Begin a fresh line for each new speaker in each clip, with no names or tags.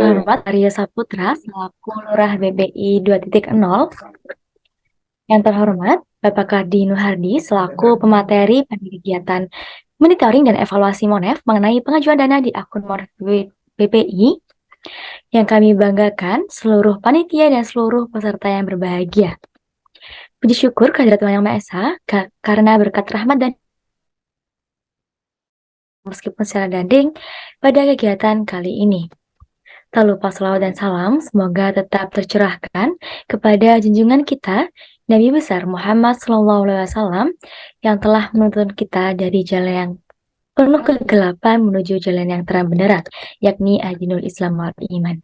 terhormat Arya Saputra selaku Lurah BPI 2.0, yang terhormat Bapak Kardi Nuhardi selaku pemateri pada kegiatan monitoring dan evaluasi MONEF mengenai pengajuan dana di akun MONEF BPI, yang kami banggakan seluruh panitia dan seluruh peserta yang berbahagia. Puji syukur kehadirat Tuhan Yang Maha Esa karena berkat rahmat dan meskipun secara daring pada kegiatan kali ini. Tak lupa selawat dan salam semoga tetap tercurahkan kepada junjungan kita Nabi besar Muhammad SAW yang telah menuntun kita dari jalan yang penuh kegelapan menuju jalan yang terang benderang, yakni Adinul Islam wal Iman.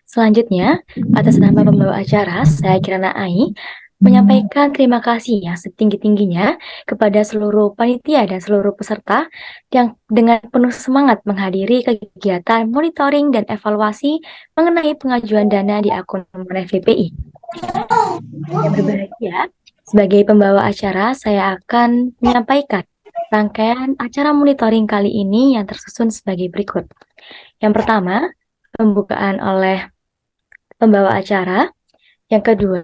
Selanjutnya, atas nama pembawa acara, saya Kirana Ai menyampaikan terima kasih yang setinggi-tingginya kepada seluruh panitia dan seluruh peserta yang dengan penuh semangat menghadiri kegiatan monitoring dan evaluasi mengenai pengajuan dana di akun MONEF BPI. Yang berbahagia, sebagai pembawa acara, saya akan menyampaikan rangkaian acara monitoring kali ini yang tersusun sebagai berikut. Yang pertama, pembukaan oleh pembawa acara. Yang kedua,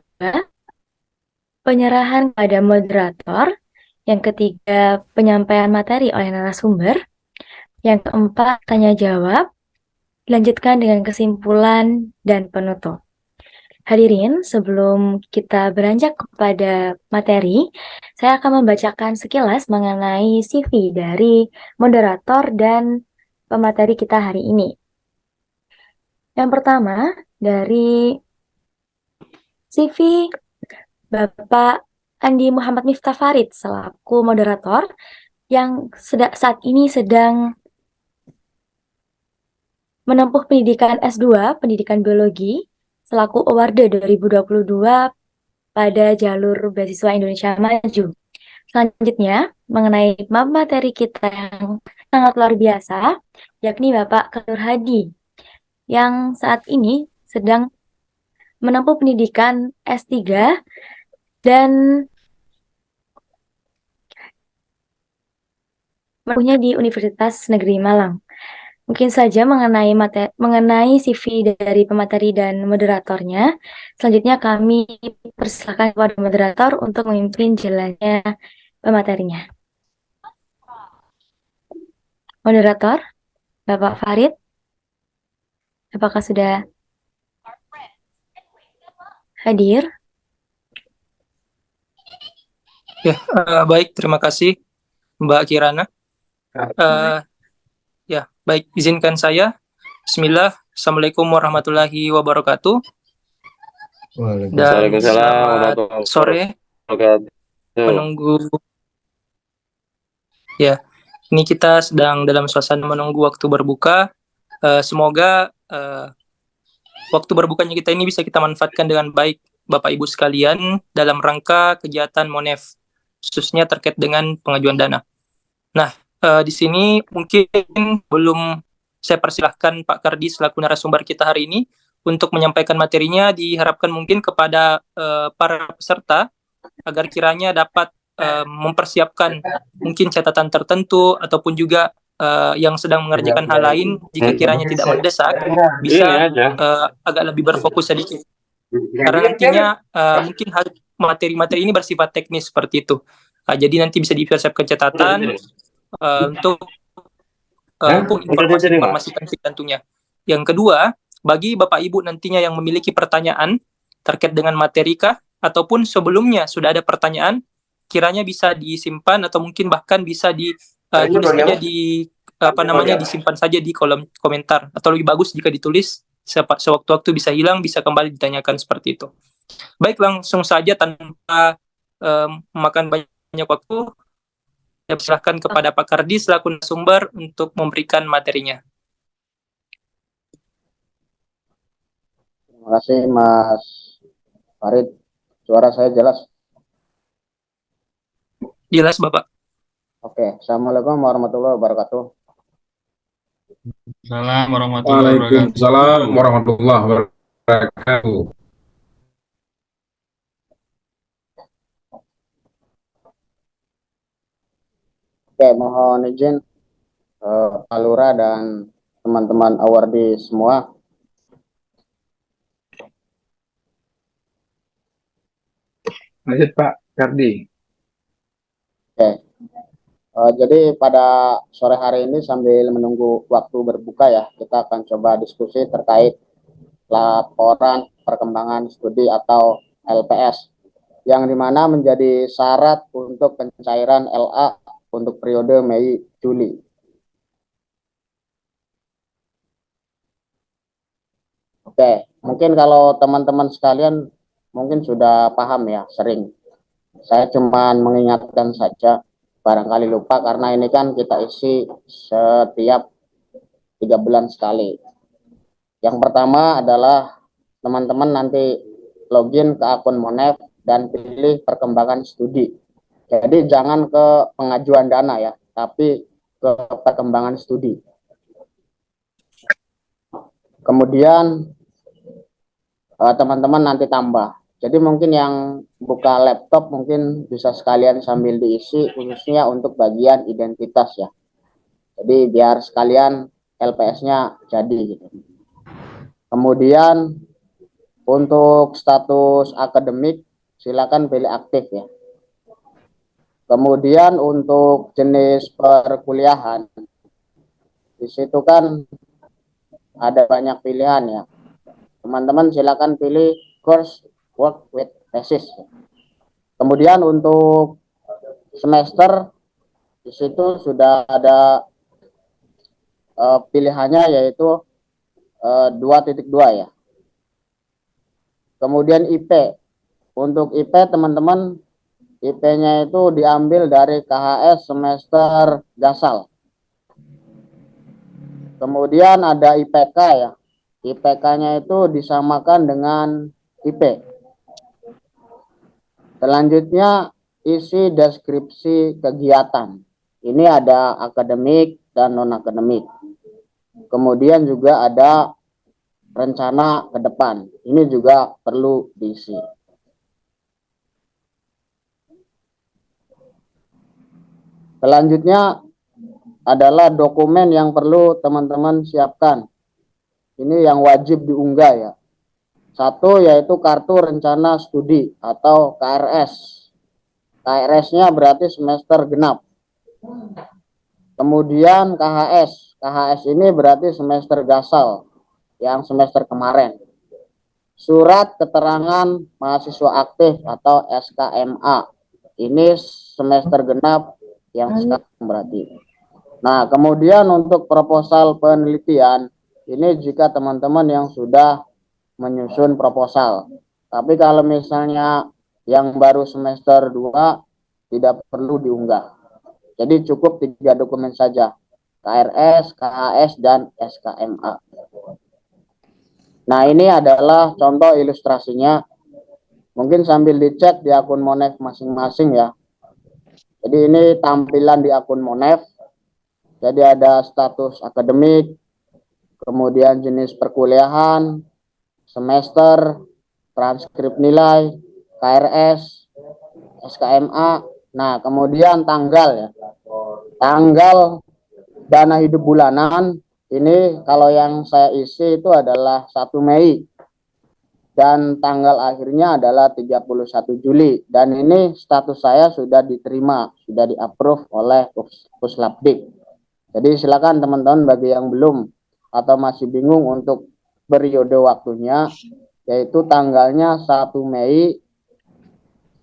penyerahan pada moderator. Yang ketiga, penyampaian materi oleh narasumber. Yang keempat, tanya jawab. Dilanjutkan dengan kesimpulan dan penutup. Hadirin, sebelum kita beranjak kepada materi, saya akan membacakan sekilas mengenai CV dari moderator dan pemateri kita hari ini. Yang pertama, dari CV Bapak Andi Muhammad Miftah Farid selaku moderator yang saat ini sedang menempuh pendidikan S2 Pendidikan Biologi selaku Award 2022 pada jalur beasiswa Indonesia Maju. Selanjutnya, mengenai materi kita yang sangat luar biasa, yakni Bapak Kelur Hadi yang saat ini sedang menempuh pendidikan S3 dan menempuhnya di Universitas Negeri Malang. Mungkin saja mengenai CV dari pemateri dan moderatornya. Selanjutnya kami persilakan kepada moderator untuk memimpin jalannya pematerinya. Moderator, Bapak Farid, apakah sudah hadir?
Ya, baik, terima kasih Mbak Kirana. Ya, baik, izinkan saya. Bismillah, Assalamualaikum warahmatullahi wabarakatuh. Dan selamat sore menunggu. Ya, ini kita sedang dalam suasana menunggu waktu berbuka. Semoga waktu berbukanya kita ini bisa kita manfaatkan dengan baik, Bapak Ibu sekalian, dalam rangka kegiatan MONEF, khususnya terkait dengan pengajuan dana. Nah, di sini mungkin belum saya persilahkan Pak Kardi selaku narasumber kita hari ini untuk menyampaikan materinya, diharapkan mungkin kepada para peserta agar kiranya dapat mempersiapkan mungkin catatan tertentu ataupun juga yang sedang mengerjakan hal lain jika kiranya tidak mendesak bisa agak lebih berfokus sedikit karena nantinya mungkin materi-materi ini bersifat teknis seperti itu. Jadi nanti bisa dipersiapkan catatan untuk informasi-informasi penting tentunya. Yang kedua, bagi Bapak Ibu nantinya yang memiliki pertanyaan terkait dengan materi kah ataupun sebelumnya sudah ada pertanyaan, kiranya bisa disimpan atau mungkin bahkan bisa ditulis saja disimpan saja di kolom komentar, atau lebih bagus jika ditulis sewaktu-waktu bisa hilang, bisa kembali ditanyakan seperti itu. Baik, langsung saja tanpa memakan banyak waktu, saya persilahkan kepada Pak Kardi selaku narasumber untuk memberikan materinya.
Terima kasih Mas Farid. Suara saya jelas?
Jelas Bapak.
Oke, Assalamualaikum warahmatullahi wabarakatuh.
Waalaikumsalam warahmatullahi wabarakatuh.
Oke, mohon izin Pak Lurah dan teman-teman awardi semua.
Lanjut Pak Kardi.
Oke. Jadi pada sore hari ini sambil menunggu waktu berbuka ya, kita akan coba diskusi terkait laporan perkembangan studi atau LPS, yang dimana menjadi syarat untuk pencairan LA untuk periode Mei-Juli. Oke, mungkin kalau teman-teman sekalian mungkin sudah paham ya, sering. Saya cuma mengingatkan saja, barangkali lupa karena ini kan kita isi setiap 3 bulan sekali. Yang pertama adalah teman-teman nanti login ke akun Monef dan pilih perkembangan studi. Jadi jangan ke pengajuan dana ya, tapi ke perkembangan studi. Kemudian teman-teman nanti tambah. Jadi mungkin yang buka laptop mungkin bisa sekalian sambil diisi, khususnya untuk bagian identitas ya. Jadi biar sekalian LPS-nya jadi gitu. Kemudian untuk status akademik silakan pilih aktif ya. Kemudian untuk jenis perkuliahan, di situ kan ada banyak pilihan ya. Teman-teman silakan pilih course work with thesis. Kemudian untuk semester di situ sudah ada pilihannya yaitu 2.2 ya. Kemudian IP. Untuk IP teman-teman IP-nya itu diambil dari KHS semester gasal. Kemudian ada IPK ya. IPK-nya itu disamakan dengan IP. Selanjutnya isi deskripsi kegiatan. Ini ada akademik dan non-akademik. Kemudian juga ada rencana ke depan. Ini juga perlu diisi. Selanjutnya adalah dokumen yang perlu teman-teman siapkan. Ini yang wajib diunggah ya. Satu yaitu kartu rencana studi atau KRS. KRS-nya berarti semester genap. Kemudian KHS. KHS ini berarti semester gasal yang semester kemarin. Surat keterangan mahasiswa aktif atau SKMA. Ini semester genap yang sekarang berarti. Nah, kemudian untuk proposal penelitian, ini jika teman-teman yang sudah menyusun proposal. Tapi kalau misalnya yang baru semester 2, tidak perlu diunggah. Jadi cukup 3 dokumen saja, KRS, KHS, dan SKMA. Nah, ini adalah contoh ilustrasinya. Mungkin sambil dicek di akun Monef masing-masing ya. Jadi ini tampilan di akun Monef. Jadi ada status akademik, kemudian jenis perkuliahan, semester, transkrip nilai, KRS, SKMA. Nah, kemudian tanggal ya. Tanggal dana hidup bulanan, ini kalau yang saya isi itu adalah 1 Mei. Dan tanggal akhirnya adalah 31 Juli. Dan ini status saya sudah diterima, sudah di-approve oleh Puslapdik. Jadi silakan teman-teman bagi yang belum atau masih bingung untuk periode waktunya, yaitu tanggalnya 1 Mei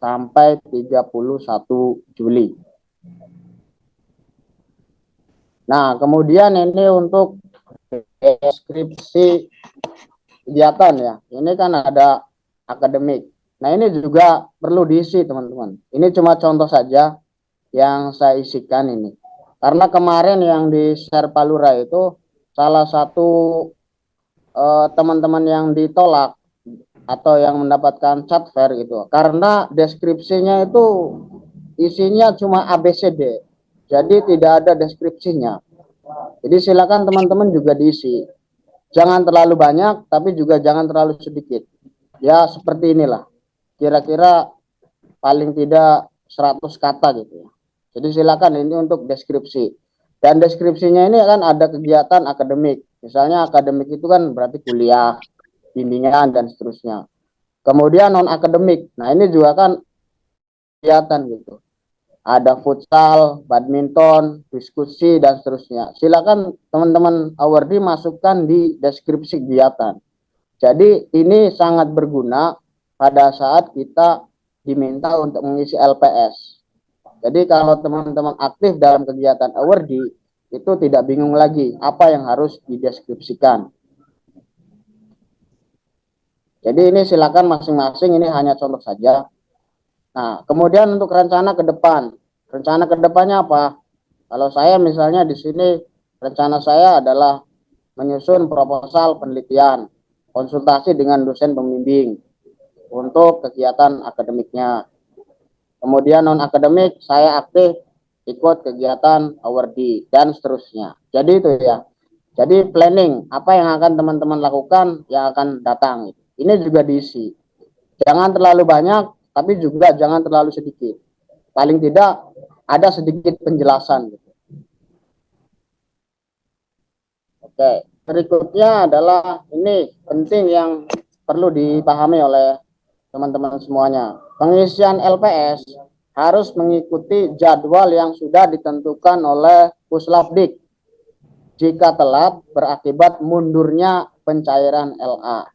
sampai 31 Juli. Nah, kemudian ini untuk deskripsi kegiatan ya. Ini kan ada akademik. Nah, ini juga perlu diisi teman-teman. Ini cuma contoh saja yang saya isikan ini. Karena kemarin yang di share Palura itu salah satu teman-teman yang ditolak atau yang mendapatkan cat fair gitu. Karena deskripsinya itu isinya cuma ABCD. Jadi tidak ada deskripsinya. Jadi silakan teman-teman juga diisi. Jangan terlalu banyak, tapi juga jangan terlalu sedikit. Ya seperti inilah. Kira-kira paling tidak 100 kata gitu ya. Jadi silakan ini untuk deskripsi. Dan deskripsinya ini kan ada kegiatan akademik. Misalnya akademik itu kan berarti kuliah, bimbingan, dan seterusnya. Kemudian non-akademik. Nah ini juga kan kegiatan gitu. Ada futsal, badminton, diskusi, dan seterusnya. Silakan teman-teman awardi masukkan di deskripsi kegiatan. Jadi ini sangat berguna pada saat kita diminta untuk mengisi LPS. Jadi kalau teman-teman aktif dalam kegiatan awardi, itu tidak bingung lagi apa yang harus dideskripsikan. Jadi ini silakan masing-masing, ini hanya contoh saja. Nah, kemudian untuk rencana ke depan. Rencana ke depannya apa? Kalau saya misalnya di sini, rencana saya adalah menyusun proposal penelitian, konsultasi dengan dosen pembimbing untuk kegiatan akademiknya. Kemudian non-akademik, saya aktif ikut kegiatan awardi, dan seterusnya. Jadi itu ya. Jadi planning, apa yang akan teman-teman lakukan yang akan datang. Ini juga diisi. Jangan terlalu banyak, tapi juga jangan terlalu sedikit. Paling tidak ada sedikit penjelasan. Oke, berikutnya adalah ini penting yang perlu dipahami oleh teman-teman semuanya. Pengisian LPS harus mengikuti jadwal yang sudah ditentukan oleh Puslapdik. Jika telat berakibat mundurnya pencairan LA.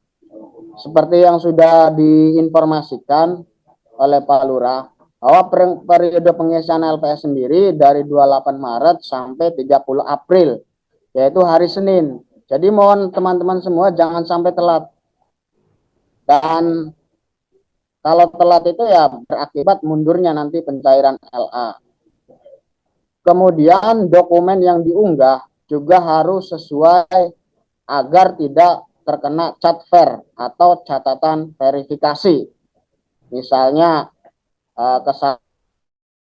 Seperti yang sudah diinformasikan oleh Pak Lurah, bahwa periode pengisian LPS sendiri dari 28 Maret sampai 30 April, yaitu hari Senin. Jadi mohon teman-teman semua jangan sampai telat. Dan kalau telat itu ya berakibat mundurnya nanti pencairan LA. Kemudian dokumen yang diunggah juga harus sesuai agar tidak terkena cat ver atau catatan verifikasi. Misalnya kesan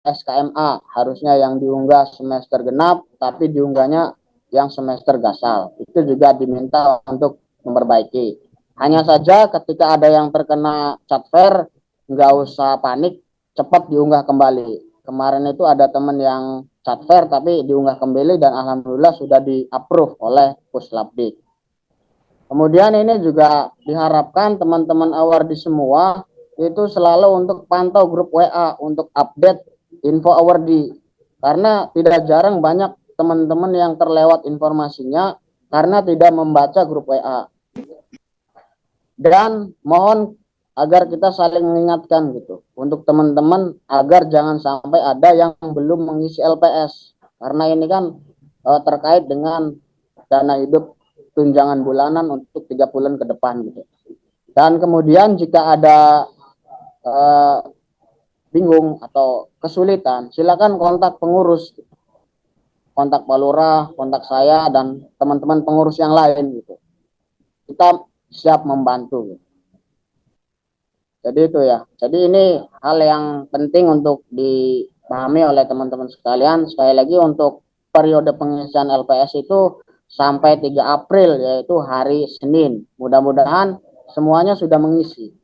SKMA harusnya yang diunggah semester genap, tapi diunggahnya yang semester gasal. Itu juga diminta untuk memperbaiki. Hanya saja ketika ada yang terkena cat ver, nggak usah panik, cepat diunggah kembali. Kemarin itu ada teman yang cat ver tapi diunggah kembali dan alhamdulillah sudah di-approve oleh Puslapdik. Kemudian ini juga diharapkan teman-teman awardi semua itu selalu untuk pantau grup WA untuk update info awardi. Karena tidak jarang banyak teman-teman yang terlewat informasinya karena tidak membaca grup WA. Dan mohon agar kita saling mengingatkan gitu untuk teman-teman agar jangan sampai ada yang belum mengisi LPS. Karena ini kan terkait dengan dana hidup tunjangan bulanan untuk 3 bulan ke depan gitu. Dan kemudian jika ada bingung atau kesulitan, silakan kontak pengurus, kontak Pak Lurah, kontak saya dan teman-teman pengurus yang lain gitu. Kita siap membantu. Jadi itu ya. Jadi ini hal yang penting untuk dipahami oleh teman-teman sekalian. Sekali lagi untuk periode pengisian LPS itu sampai 3 April, yaitu hari Senin. Mudah-mudahan semuanya sudah mengisi.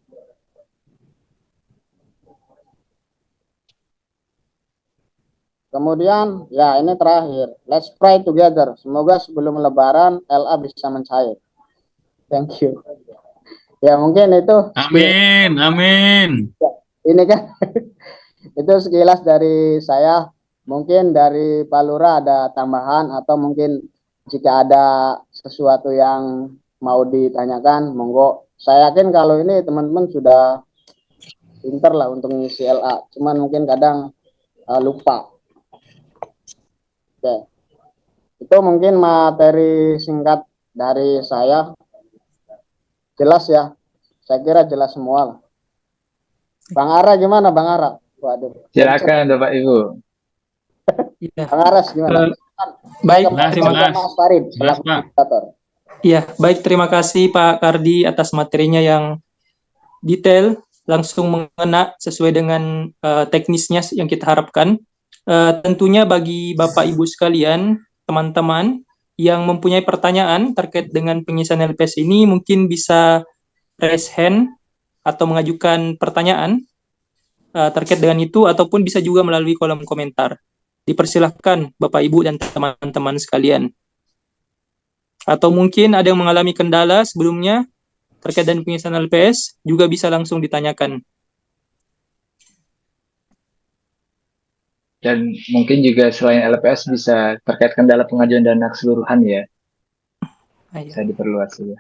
Kemudian, ya ini terakhir. Let's pray together. Semoga sebelum Lebaran LA bisa mencair. Thank you. Ya mungkin itu.
Amin, amin.
Ini kan itu sekilas dari saya. Mungkin dari Pak Lurah ada tambahan atau mungkin jika ada sesuatu yang mau ditanyakan, monggo. Saya yakin kalau ini teman-teman sudah pinter lah untuk mengisi LA, cuman mungkin kadang lupa. Oke, itu mungkin materi singkat dari saya. Jelas ya, saya kira jelas semua lah. Bang Ara gimana Bang Ara? Waduh.
Silakan Bapak Ibu.
Iya.
Bang Aras gimana?
Baik,
terima kasih.
Mas Farid,
Jelas, Pak.
Iya, baik, terima kasih Pak Kardi atas materinya yang detail, langsung mengena sesuai dengan teknisnya yang kita harapkan. Tentunya bagi Bapak Ibu sekalian, teman-teman yang mempunyai pertanyaan terkait dengan pengisian LPS ini mungkin bisa raise hand atau mengajukan pertanyaan terkait dengan itu, ataupun bisa juga melalui kolom komentar. Dipersilahkan Bapak Ibu dan teman-teman sekalian. Atau mungkin ada yang mengalami kendala sebelumnya terkait dengan pengisian LPS, juga bisa langsung ditanyakan.
Dan mungkin juga selain LPS bisa terkait kendala pengajuan dana keseluruhan ya,
Ayo.
bisa diperluas ya.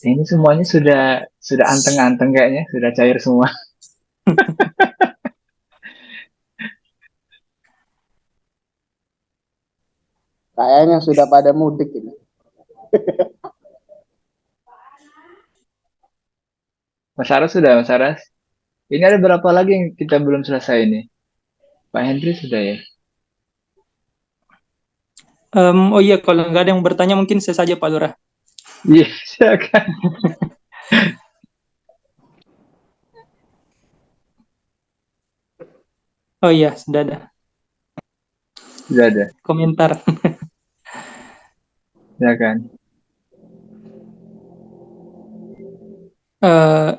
Ini semuanya sudah anteng-anteng kayaknya, sudah cair semua.
Kayaknya sudah pada mudik ini.
Mas Aras sudah, Mas Aras. Ini ada berapa lagi yang kita belum selesai ini? Pak Hendri sudah ya?
Oh iya, kalau nggak ada yang bertanya mungkin saya saja Pak Lurah.
Iya, silakan.
Oh iya, sudah ada
Sudah ada,
komentar.
silakan.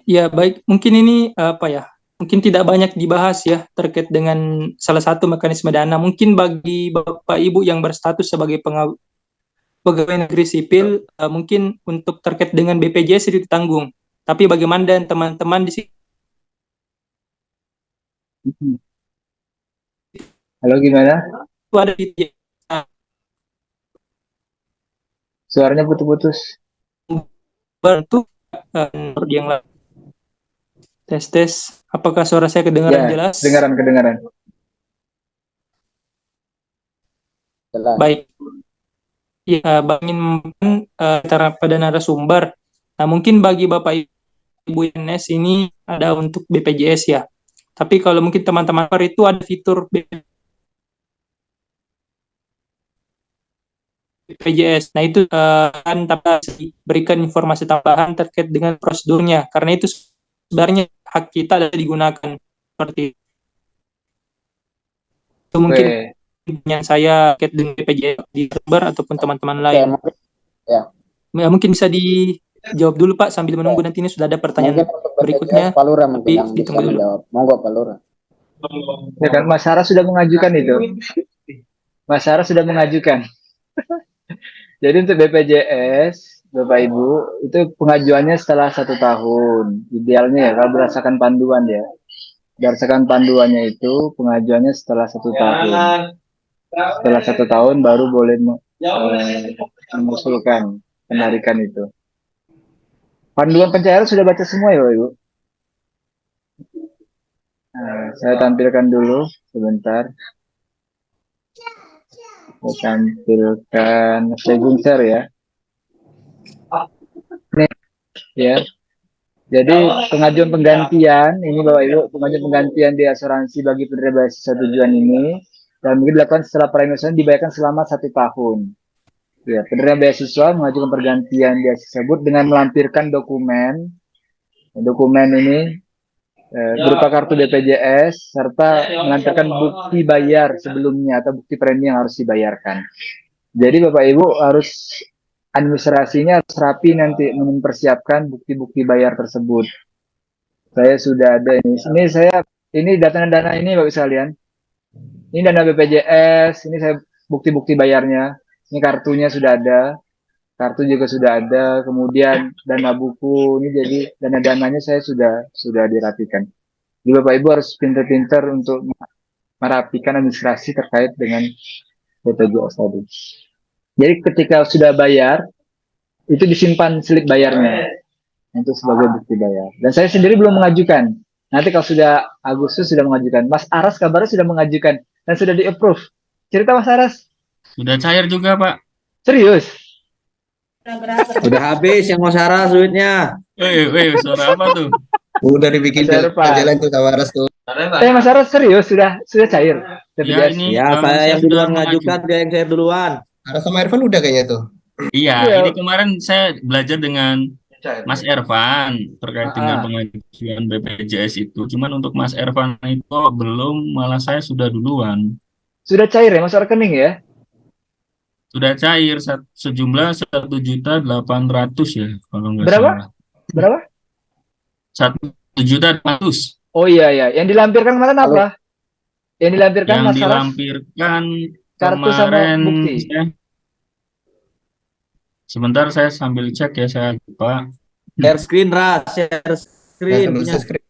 Ya baik, mungkin ini apa ya? Mungkin tidak banyak dibahas ya terkait dengan salah satu mekanisme dana. Mungkin bagi Bapak Ibu yang berstatus sebagai pegawai negeri sipil, mungkin untuk terkait dengan BPJS itu ditanggung. Tapi bagaimana dan teman-teman di sini
Halo, gimana?
ada BPJS
Suaranya putus-putus.
bantu yang lain. Tes. Apakah suara saya kedengaran
Ya,
jelas?
kedengaran.
Jelas.
Baik. Ya, ingin antara pada narasumber. Nah, mungkin bagi Bapak Ibu NS ini ada untuk BPJS ya. Tapi kalau mungkin teman-teman itu ada fitur BPJS. Nah, itu kan berikan informasi tambahan terkait dengan prosedurnya. Karena itu sebenarnya hak kita adalah digunakan seperti itu. Mungkin
Oke.
yang saya terkait dengan BPJS di server ataupun teman-teman
Oke,
lain.
ya.
Mungkin bisa dijawab dulu Pak sambil menunggu nanti ini sudah ada pertanyaan
Mungkin untuk
berikutnya.
BPJS Pak Lurah mungkin
Tapi
yang bisa
ditunggu dulu.
menjawab. Monggo Pak Lurah.
Ya kan, Mas Sarah sudah mengajukan itu. Mas Sarah sudah mengajukan. Jadi untuk BPJS, Bapak Ibu, itu pengajuannya setelah 1 tahun. Idealnya ya, kalau berdasarkan panduan ya. Berdasarkan panduannya itu, pengajuannya setelah 1 tahun. Setelah 1 tahun baru boleh mengusulkan penarikan itu. Panduan pencairan sudah baca semua ya, Bapak Ibu? Nah, saya tampilkan dulu sebentar. Saya tampilkan saving share ya. Nih, ya. Jadi pengajuan penggantian ini Bapak Ibu, pengajuan penggantian di asuransi bagi penerima beasiswa tujuan ini dan mungkin dilakukan setelah penyelesaian dibayarkan selama 1 tahun. Ya, penerima beasiswa mengajukan pergantian beasiswa tersebut dengan melampirkan dokumen. Dokumen ini berupa kartu BPJS serta melampirkan bukti bayar sebelumnya atau bukti premi yang harus dibayarkan. Jadi Bapak Ibu harus administrasinya harus rapi nanti mempersiapkan bukti-bukti bayar tersebut. Saya sudah ada ini. Ini dana ini Bapak sekalian. Ini dana BPJS, ini saya bukti-bukti bayarnya. Ini kartunya sudah ada. Kartu juga sudah ada. Kemudian dana buku ini jadi dana-dananya saya sudah dirapikan. Jadi Bapak Ibu harus pintar-pintar untuk merapikan administrasi terkait dengan BPJS tadi. Jadi ketika sudah bayar, itu disimpan slip bayarnya. Itu sebagai bukti bayar. Dan saya sendiri belum mengajukan. Nanti kalau sudah Agustus sudah mengajukan. Mas Aras kabarnya sudah mengajukan. Dan sudah di-approve. Cerita Mas Aras.
Sudah cair juga, Pak.
Serius?
Udah habis yang mau Sarah duitnya.
Suara apa tuh?
Udah dibikin jalan tuh Tawaras tuh.
Mas Aras serius sudah cair.
Ya, ini
Ya, saya
saya
yang
sudah
duluan ngajukan, dia yang saya duluan.
Ada sama Irfan udah kayaknya tuh.
Iya,
Iya.
ini kemarin saya belajar dengan Mas Ervan terkait dengan pengajuan BPJS itu. Cuman untuk Mas Ervan itu belum, malah saya sudah duluan.
Sudah cair ya masuk rekening ya?
Sudah cair sejumlah 1.800.000 ya kalau nggak
Berapa?
salah.
Berapa?
1.800.000.
Oh iya. Yang dilampirkan kemarin apa? Yang dilampirkan
Yang
Mas Aras?
dilampirkan
Kartu sama
kemarin
bukti.
Sebentar saya sambil cek ya, saya lupa.
Share screen, Ras. Share screen
Langsung
punya.
share screen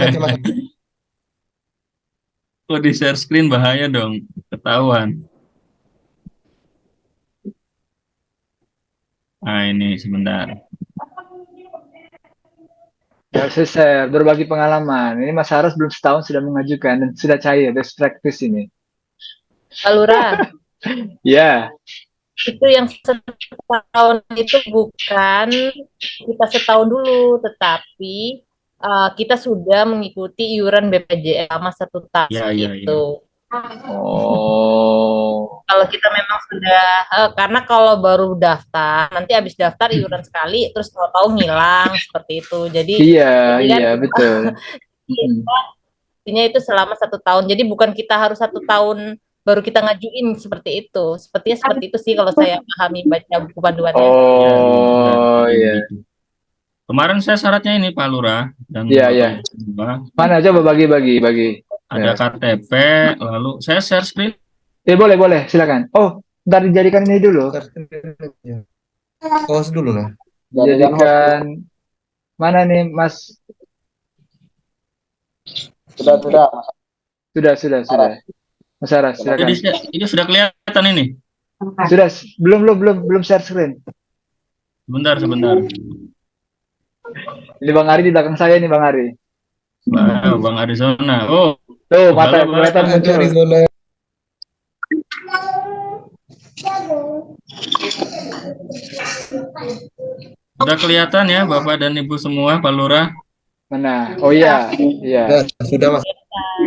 aja Mas.
Kalau di share screen bahaya dong, ketahuan. Nah, ini sebentar.
Ya, saya share, berbagi pengalaman. Ini Mas Saras belum setahun sudah mengajukan dan sudah cair, best practice ini.
Pak Lurah,
Ya,
itu yang setahun itu bukan kita setahun dulu, tetapi kita sudah mengikuti iuran BPJS selama 1 tahun
Ya, ya, ya.
itu.
oh,
Kalau kita memang sudah, karena kalau baru daftar, nanti habis daftar iuran sekali, terus tahu-tahu ngilang seperti itu. Jadi kan
iya betul. Mm.
intinya itu selama 1 tahun. Jadi bukan kita harus 1 tahun baru kita ngajuin seperti itu. Sepertinya seperti itu sih kalau saya pahami baca buku panduannya.
Oh, iya.
Gitu. Kemarin saya syaratnya ini Pak Lurah dan
Iya,
Bapak
iya.
Ibu semua,
Mana coba bagi.
ada
Ya.
KTP, lalu saya share screen.
Boleh, silakan. Oh, ntar dijadikan ini dulu.
Share screen aja. Host dulu lah.
Jadikan host.
Jadikan mana nih, Mas?
Sudah, Mas.
Sudah. Mas Saras, silakan.
Jadi ini sudah kelihatan ini.
Sudah, belum share screen.
Sebentar.
Ini Bang Ari di belakang saya nih, Bang Ari.
Wow, Bang Arizona. Oh,
Tuh, mata
halo,
kelihatan
Ada
muncul.
Arizona.
sudah kelihatan ya Bapak dan Ibu semua, Pak Lurah.
Mana? Oh iya.
Sudah Mas.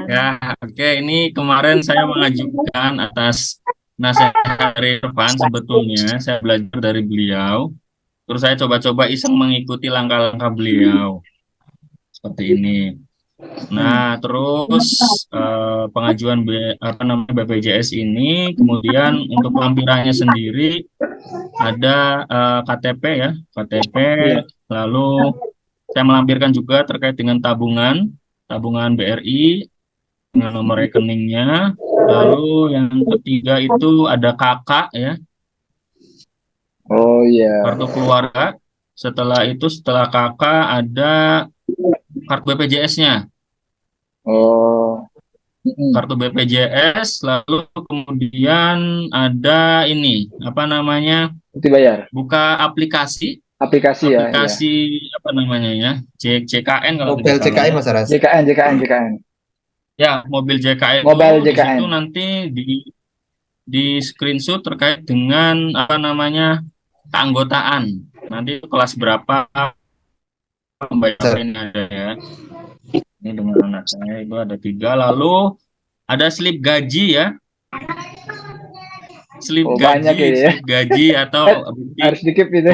Ya, oke. Ini kemarin saya mengajukan atas nasihat dari Irfan. Sebetulnya saya belajar dari beliau. Terus saya coba-coba iseng mengikuti langkah-langkah beliau. Seperti ini. Nah, terus pengajuan BPJS ini, kemudian untuk lampirannya sendiri ada KTP ya, KTP. Lalu saya melampirkan juga terkait dengan tabungan BRI dengan nomor rekeningnya. Lalu yang ketiga itu ada kakak ya,
Oh iya.
kartu keluarga. Setelah kakak ada kartu BPJS-nya.
Oh.
Kartu BPJS, lalu kemudian ada ini, apa namanya,
Nanti bayar.
buka aplikasi
Aplikasi ya.
apa namanya ya, CKN kalau
Mobil
tidak salah.
CKI Mas Saras.
JKN.
Ya, mobil JKN
Mobile
itu di
JKN.
situ nanti di screenshot terkait dengan apa namanya keanggotaan. Nanti kelas berapa pembayaran ada ya. Ini dengan anak saya itu ada 3. Lalu ada slip gaji ya. Slip
banyak ini ya.
slip gaji atau bukti
Harus dikip itu.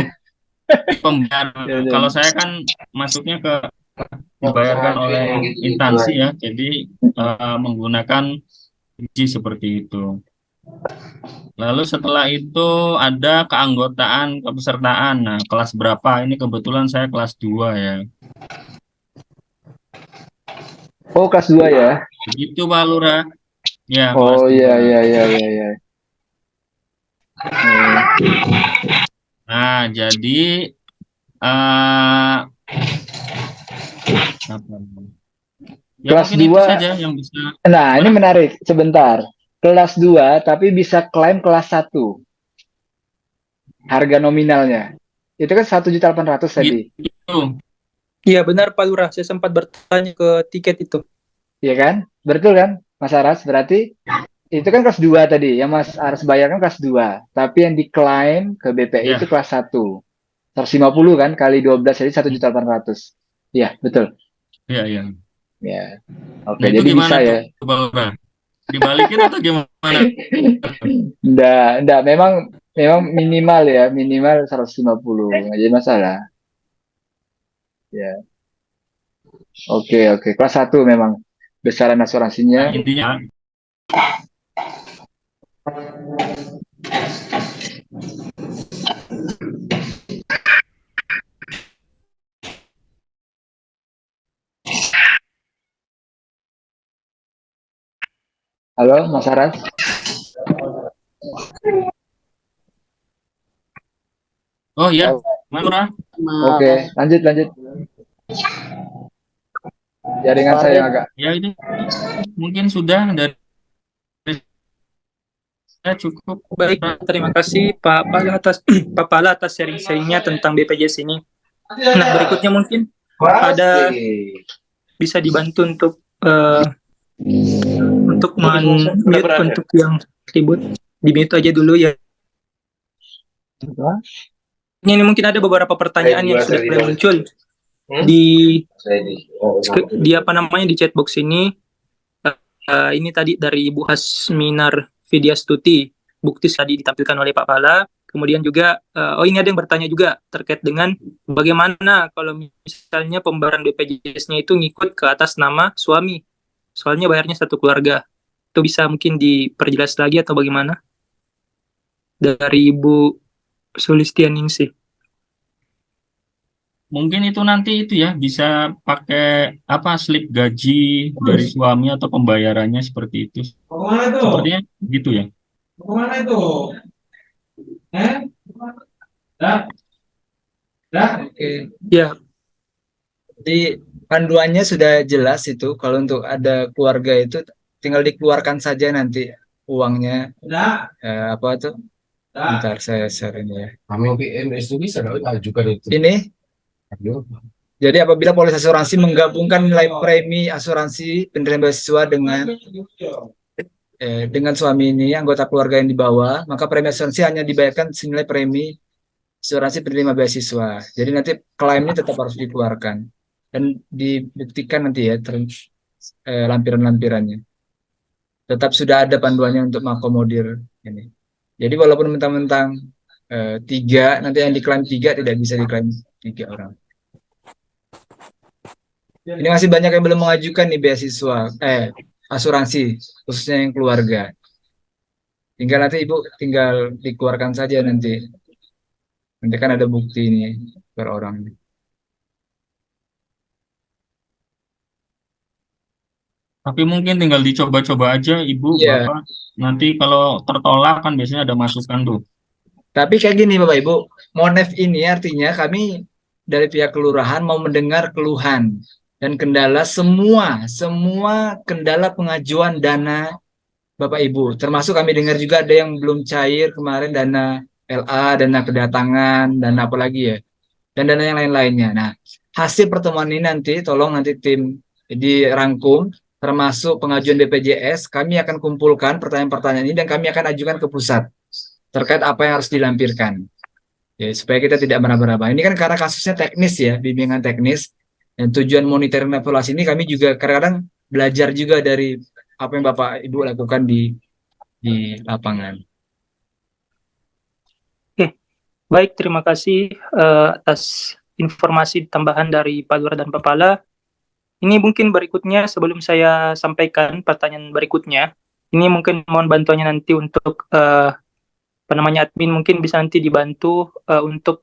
pembayaran.
Ya.
Kalau saya kan masuknya ke dibayarkan oleh instansi ya, jadi menggunakan gaji seperti itu. Lalu setelah itu ada keanggotaan, kepesertaan. Nah, kelas berapa? Ini kebetulan saya kelas 2 ya.
Oh, kelas 2 ya.
Begitu Pak Lurah. Ya,
Oh
kelas 2.
iya.
Nah, jadi ya
Kelas
mungkin itu
2.
saja yang bisa.
Nah, ini menarik. Sebentar. Kelas 2 tapi bisa klaim kelas 1. Harga nominalnya. Itu kan 1.800.000 tadi.
Gitu.
Iya benar Pak Lurah, saya sempat bertanya ke tiket itu.
Iya kan? Betul kan, Mas Aras? Berarti itu kan kelas 2 tadi. Yang Mas Aras bayarkan kelas 2. Tapi yang diklaim ke BPI
Ya.
itu kelas 1. 150 kan kali 12 jadi 1.800.000. Iya, betul.
Iya.
Ya. Oke,
Nah, itu
jadi
gimana
bisa ya.
tuh, Pak Lurah? Dibalikin atau gimana?
Enggak, memang minimal ya, minimal 150. Nggak jadi masalah. Ya. Oke. Kelas 1 memang besaran asuransinya.
Nah, intinya
Halo, Mas Aras.
oh iya, Pak Lurah.
Oke, lanjut. Jaringan saya yang agak.
Ya itu mungkin sudah dari saya cukup.
Baik, terima kasih Pak Pala atas Pak Pala atas sharing-sharingnya tentang BPJS ini. Nah, berikutnya mungkin ada bisa dibantu untuk mute untuk yang ribut. Di-mute aja dulu ya. Ini mungkin ada beberapa pertanyaan yang sudah mulai muncul di apa namanya di chatbox ini. Ini tadi dari Ibu Hasminar Vidyastuti, bukti tadi ditampilkan oleh Pak Pala. Kemudian juga, ini ada yang bertanya juga terkait dengan bagaimana kalau misalnya pembayaran BPJS-nya itu ngikut ke atas nama suami. Soalnya bayarnya satu keluarga. Itu bisa mungkin diperjelas lagi atau bagaimana? Dari Ibu Sulistianingsih.
Mungkin itu nanti itu ya bisa pakai apa slip gaji dari suami atau pembayarannya seperti itu. Sepertinya gitu ya.
Kemana itu?
Oke.
Ya,
Di panduannya sudah jelas itu. Kalau untuk ada keluarga itu tinggal dikeluarkan saja nanti uangnya. Apa tuh? Bentar saya share ini ya.
Kami PNS itu bisa ajukan itu.
Ini. Jadi apabila polis asuransi menggabungkan nilai premi asuransi penerima beasiswa dengan suami ini, anggota keluarga yang dibawa, maka premi asuransi hanya dibayarkan senilai premi asuransi penerima beasiswa. Jadi nanti klaimnya tetap harus dikeluarkan dan dibuktikan nanti ya lampiran-lampirannya. Tetap sudah ada panduannya untuk mengakomodir ini. Jadi walaupun mentang-mentang 3, nanti yang diklaim 3 tidak bisa diklaim 3 orang. Ini masih banyak yang belum mengajukan nih beasiswa, asuransi, khususnya yang keluarga. Tinggal nanti Ibu tinggal dikeluarkan saja nanti. Nanti kan ada bukti ini per orang.
Tapi mungkin tinggal dicoba-coba aja Ibu,
Iya.
Bapak. Nanti kalau tertolak kan biasanya ada masukan tuh.
Tapi kayak gini Bapak Ibu, Monef ini artinya kami dari pihak kelurahan mau mendengar keluhan dan kendala semua kendala pengajuan dana Bapak Ibu. Termasuk kami dengar juga ada yang belum cair kemarin dana LA, dana kedatangan, dana apa lagi ya, dan dana yang lain-lainnya. Nah, hasil pertemuan ini nanti tolong nanti tim dirangkum, termasuk pengajuan BPJS, kami akan kumpulkan pertanyaan-pertanyaan ini dan kami akan ajukan ke pusat terkait apa yang harus dilampirkan. Ya, supaya kita tidak meraba-raba. Ini kan karena kasusnya teknis ya, bimbingan teknis. Dan tujuan monitoring dan evaluasi ini kami juga kadang-kadang belajar juga dari apa yang Bapak Ibu lakukan di lapangan.
baik, terima kasih atas informasi tambahan dari Pak Lurah dan Pak Pala. Ini mungkin berikutnya sebelum saya sampaikan pertanyaan berikutnya, ini mungkin mohon bantuannya nanti untuk admin mungkin bisa nanti dibantu untuk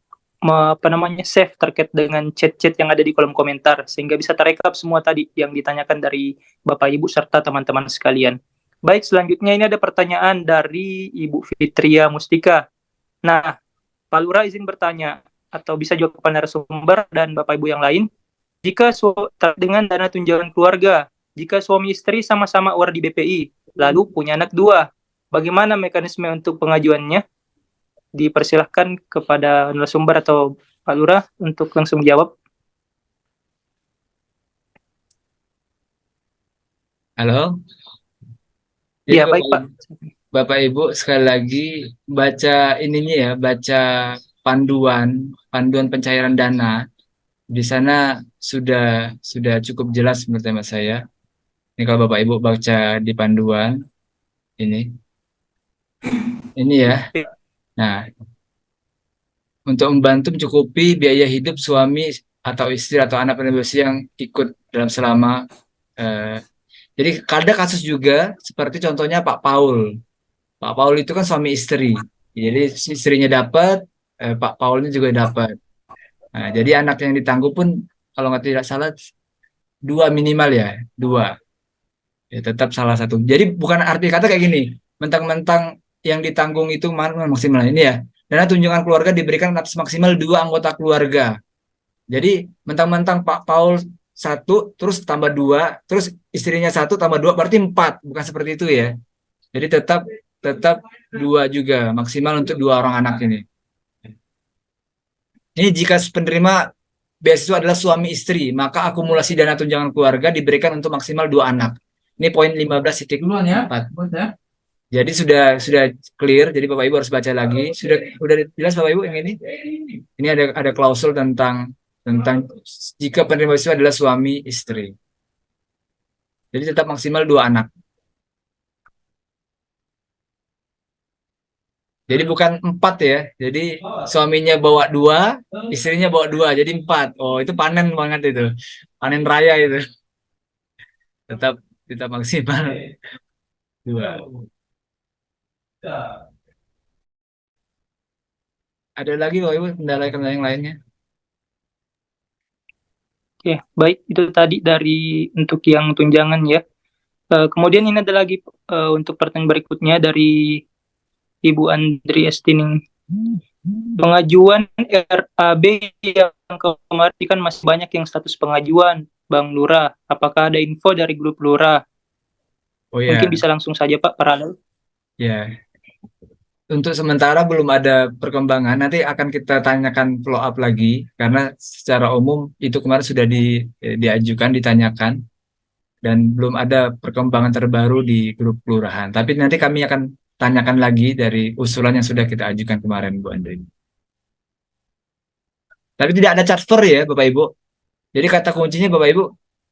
save terkait dengan chat-chat yang ada di kolom komentar sehingga bisa terekap semua tadi yang ditanyakan dari Bapak Ibu serta teman-teman sekalian. Baik, selanjutnya ini ada pertanyaan dari Ibu Fitria Mustika. Nah, Pak Lurah izin bertanya atau bisa jawab kepada narasumber dan Bapak Ibu yang lain. Jika dengan dana tunjangan keluarga, jika suami istri sama-sama UR di BPI, lalu punya anak 2, bagaimana mekanisme untuk pengajuannya? Dipersilahkan kepada narasumber atau Pak Lurah untuk langsung jawab.
Halo?
Iya, baik Pak.
Bapak Ibu sekali lagi baca ininya ya, baca panduan pencairan dana. Di sana sudah cukup jelas menurut hemat saya. Ini kalau Bapak Ibu baca di panduan ini ya. Nah, untuk membantu mencukupi biaya hidup suami atau istri atau anak penerima yang ikut dalam selama jadi ada kasus juga seperti contohnya Pak Paul. Pak Paul itu kan suami istri. Jadi istrinya dapat, Pak Paulnya juga dapat. Nah, jadi anak yang ditanggung pun kalau tidak salah 2 minimal ya, 2. Ya, tetap salah satu. Jadi bukan arti kata kayak gini, mentang-mentang yang ditanggung itu maksimal ini ya. Dana tunjangan keluarga diberikan atas maksimal 2 anggota keluarga. Jadi mentang-mentang Pak Paul satu terus tambah dua, terus istrinya satu tambah dua berarti empat, bukan seperti itu ya. Jadi tetap tetap dua juga maksimal untuk dua orang anak ini. Ini jika penerima beasiswa adalah suami istri, maka akumulasi dana tunjangan keluarga diberikan untuk maksimal dua anak. Ini poin 15.4. Jadi sudah clear, jadi Bapak Ibu harus baca lagi. Sudah jelas Bapak Ibu yang ini? Ini ada klausul tentang jika penerima beasiswa adalah suami istri. Jadi tetap maksimal dua anak. Jadi bukan empat ya. Jadi suaminya bawa dua, istrinya bawa dua, jadi empat. Oh itu panen banget itu, panen raya itu. Tetap maksimal dua. Ada lagi Bapak Ibu kendala-kendala yang lainnya?
Oke, baik itu tadi dari untuk yang tunjangan ya. Kemudian ini ada lagi untuk pertanyaan berikutnya dari Ibu Andri Estining. Pengajuan RAB yang kemarin kan masih banyak yang status pengajuan, Bang Lurah. Apakah ada info dari grup Lurah?
Oh ya.
Mungkin bisa langsung saja Pak paralel.
Ya. Untuk sementara belum ada perkembangan. Nanti akan kita tanyakan follow up lagi karena secara umum itu kemarin sudah diajukan, ditanyakan dan belum ada perkembangan terbaru di grup kelurahan. Tapi nanti kami akan tanyakan lagi dari usulan yang sudah kita ajukan kemarin, Bu Andri. Tapi tidak ada charter ya, Bapak Ibu. Jadi kata kuncinya Bapak Ibu,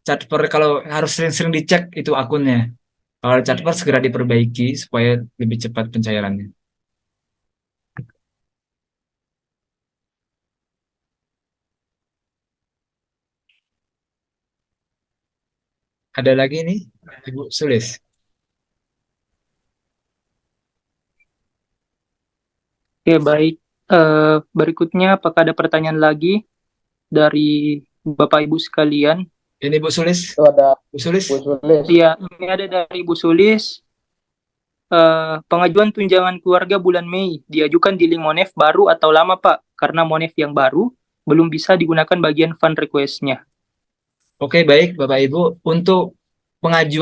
charter kalau harus sering-sering dicek itu akunnya. Kalau ada charter segera diperbaiki supaya lebih cepat pencairannya. Ada lagi nih, Ibu Sulis.
Oke, baik. Berikutnya, apakah ada pertanyaan lagi dari Bapak Ibu sekalian?
Ini Bu Sulis.
Itu ada
Bu Sulis.
Bu Sulis.
Iya, ini ada dari Bu Sulis. Pengajuan tunjangan keluarga bulan Mei diajukan di link Monef baru atau lama Pak? Karena Monef yang baru belum bisa digunakan bagian fund request-nya.
Oke, baik Bapak Ibu. Untuk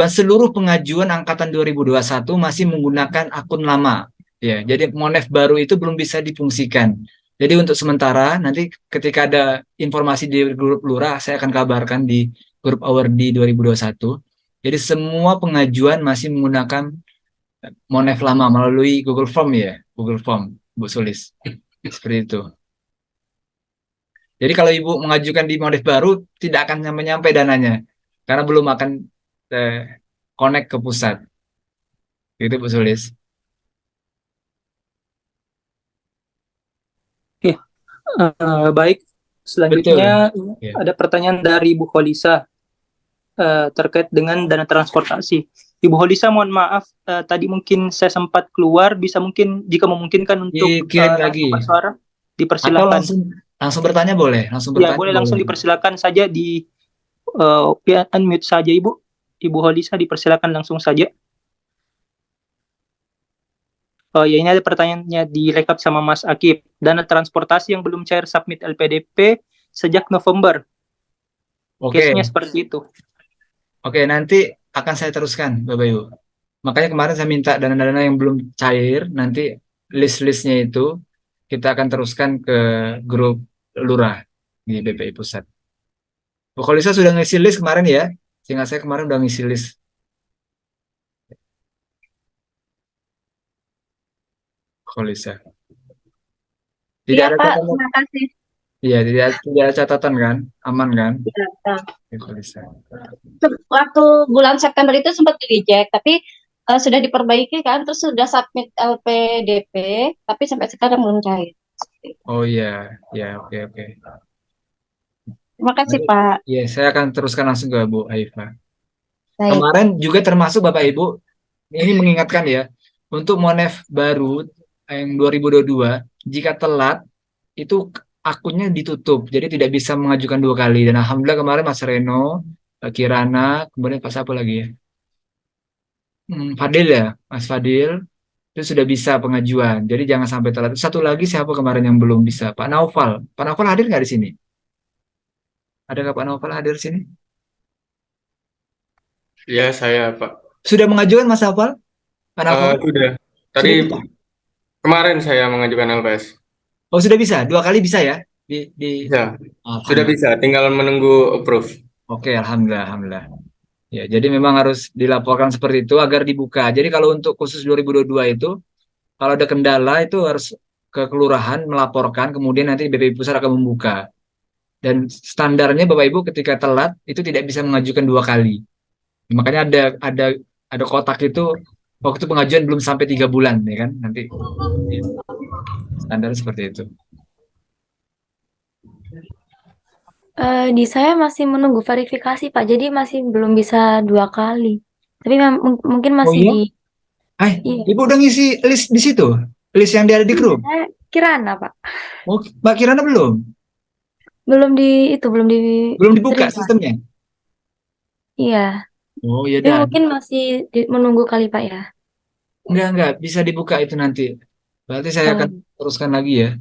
seluruh pengajuan angkatan 2021 masih menggunakan akun lama. Ya, jadi Monef baru itu belum bisa difungsikan. Jadi untuk sementara nanti ketika ada informasi di grup Lurah, saya akan kabarkan di grup Awardee 2021. Jadi semua pengajuan masih menggunakan Monef lama melalui Google Form ya, Google Form, Bu Sulis. Seperti itu. Jadi kalau Ibu mengajukan di Monef baru tidak akan nyampe dananya karena belum akan connect ke pusat. Gitu Bu Sulis.
Oke, baik. Selanjutnya
Ya.
ada pertanyaan dari Ibu Holisa terkait dengan dana transportasi. Ibu Holisa, mohon maaf, tadi mungkin saya sempat keluar, bisa mungkin jika memungkinkan untuk
Kirim lagi.
suara,
Atau
dipersilakan.
langsung bertanya boleh?
Ya, boleh langsung dipersilakan saja di unmute saja Ibu. Ibu Holisa dipersilakan langsung saja. Oh ya, ini ada pertanyaannya direkap sama Mas Akib. Dana transportasi yang belum cair submit LPDP sejak November.
Oke.
Case-nya seperti itu.
Oke, nanti akan saya teruskan, Bapak Ibu. Makanya kemarin saya minta dana-dana yang belum cair, nanti list-listnya itu kita akan teruskan ke grup Lurah di BPI Pusat. Bu Kolisa sudah ngisi list kemarin ya? Seingat saya kemarin udah ngisi list. Kolisa. Tidak
Iya
ada
Pak,
catatan.
terima kasih.
Iya, tidak ada catatan kan? Aman kan?
Iya, Pak.
Kolisa.
Waktu bulan September itu sempat di-reject, tapi sudah diperbaiki kan, terus sudah submit LPDP, tapi sampai sekarang belum cair.
Oh iya, ya oke.
Terima kasih Pak.
Iya, saya akan teruskan langsung ke Bu Haifa.
Baik.
Kemarin juga termasuk Bapak Ibu, ini mengingatkan ya, untuk Monef baru yang 2022, jika telat itu akunnya ditutup, jadi tidak bisa mengajukan 2 kali. Dan alhamdulillah kemarin Mas Reno, Kirana, kemudian Pak siapa lagi ya? Fadil ya, Mas Fadil, itu sudah bisa pengajuan. Jadi jangan sampai telat. Satu lagi siapa kemarin yang belum bisa? Pak Naufal. Pak Naufal hadir nggak di sini? Adakah Pak Naufal hadir di sini?
Ya, saya, Pak.
Sudah mengajukan Mas Hafal? Pak Hafal?
Sudah.
Sudah
Tadi
bisa?
kemarin saya mengajukan LPS.
Oh, sudah bisa? 2 kali bisa ya?
Bisa. Sudah
Alhamdulillah.
bisa, tinggal menunggu approve.
Oke, alhamdulillah, alhamdulillah. Ya, jadi memang harus dilaporkan seperti itu agar dibuka. Jadi kalau untuk khusus 2022 itu, kalau ada kendala itu harus ke kelurahan melaporkan, kemudian nanti BPI Pusat akan membuka. Dan standarnya Bapak Ibu ketika telat itu tidak bisa mengajukan 2 kali. Makanya ada kotak itu waktu pengajuan belum sampai 3 bulan, ya kan? Nanti standar seperti itu.
Di saya masih menunggu verifikasi, Pak. Jadi masih belum bisa 2 kali. Tapi mungkin
Oh
masih
iya?
di iya.
Ibu udah ngisi list di situ? List yang ada di grup?
Saya Kirana, Pak.
Oh, Mbak Kirana belum?
Belum
Belum dibuka
diterima.
sistemnya?
Iya.
Oh iya
Tapi
dah.
mungkin masih menunggu kali, Pak ya.
Enggak, bisa dibuka itu nanti. Berarti saya akan
Oh,
teruskan lagi ya.